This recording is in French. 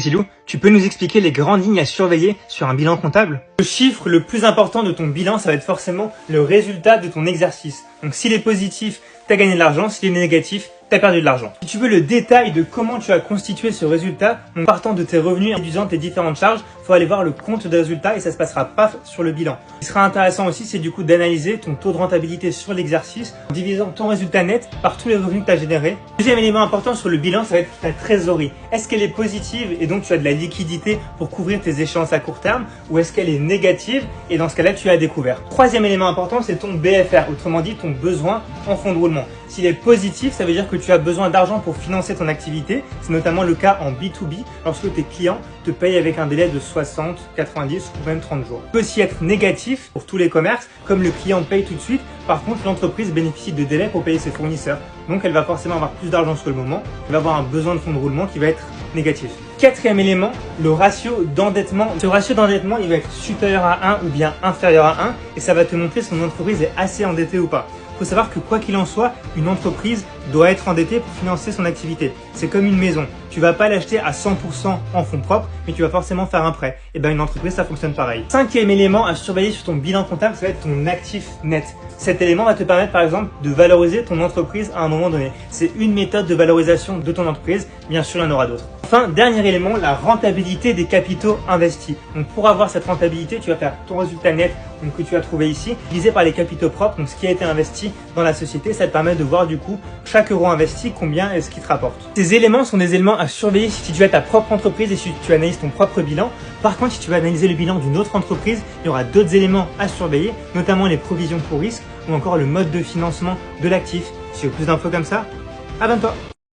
Silou, tu peux nous expliquer les grandes lignes à surveiller sur un bilan comptable? Le chiffre le plus important de ton bilan, ça va être forcément le résultat de ton exercice. Donc s'il est positif, tu as gagné de l'argent, s'il est négatif, tu as perdu de l'argent. Si tu veux le détail de comment tu as constitué ce résultat, en partant de tes revenus et réduisant tes différentes charges, il faut aller voir le compte de résultat et ça se passera pas sur le bilan. Ce qui sera intéressant aussi, c'est du coup d'analyser ton taux de rentabilité sur l'exercice en divisant ton résultat net par tous les revenus que tu as générés. Deuxième élément important sur le bilan, ça va être ta trésorerie. Est-ce qu'elle est positive et donc tu as de la liquidité pour couvrir tes échéances à court terme, ou est-ce qu'elle est négative et dans ce cas-là tu as découvert? Troisième élément important, c'est ton BFR, autrement dit ton besoin en fonds de roulement. S'il est positif, ça veut dire que tu as besoin d'argent pour financer ton activité. C'est notamment le cas en B2B lorsque tes clients te payent avec un délai de 60, 90 ou même 30 jours. Il peut aussi être négatif pour tous les commerces, comme le client paye tout de suite. Par contre, l'entreprise bénéficie de délais pour payer ses fournisseurs. Donc, elle va forcément avoir plus d'argent sur le moment. Elle va avoir un besoin de fonds de roulement qui va être négatif. Quatrième élément, le ratio d'endettement. Ce ratio d'endettement, il va être supérieur à 1 ou bien inférieur à 1 et ça va te montrer si ton entreprise est assez endettée ou pas. Il faut savoir que quoi qu'il en soit, une entreprise doit être endettée pour financer son activité. C'est comme une maison. Tu vas pas l'acheter à 100% en fonds propres, mais tu vas forcément faire un prêt. Et bien une entreprise, ça fonctionne pareil. Cinquième élément à surveiller sur ton bilan comptable, ça va être ton actif net. Cet élément va te permettre par exemple de valoriser ton entreprise à un moment donné. C'est une méthode de valorisation de ton entreprise. Bien sûr, il y en aura d'autres. Enfin, dernier élément, la rentabilité des capitaux investis. Donc pour avoir cette rentabilité, tu vas faire ton résultat net donc, que tu as trouvé ici, divisé par les capitaux propres, donc ce qui a été investi dans la société. Ça te permet de voir du coup chaque euro investi, combien est-ce qu'il te rapporte. Ces éléments sont des éléments à surveiller si tu as ta propre entreprise et si tu analyses ton propre bilan. Par contre, si tu vas analyser le bilan d'une autre entreprise, il y aura d'autres éléments à surveiller, notamment les provisions pour risque ou encore le mode de financement de l'actif. Si tu veux plus d'infos comme ça, abonne-toi.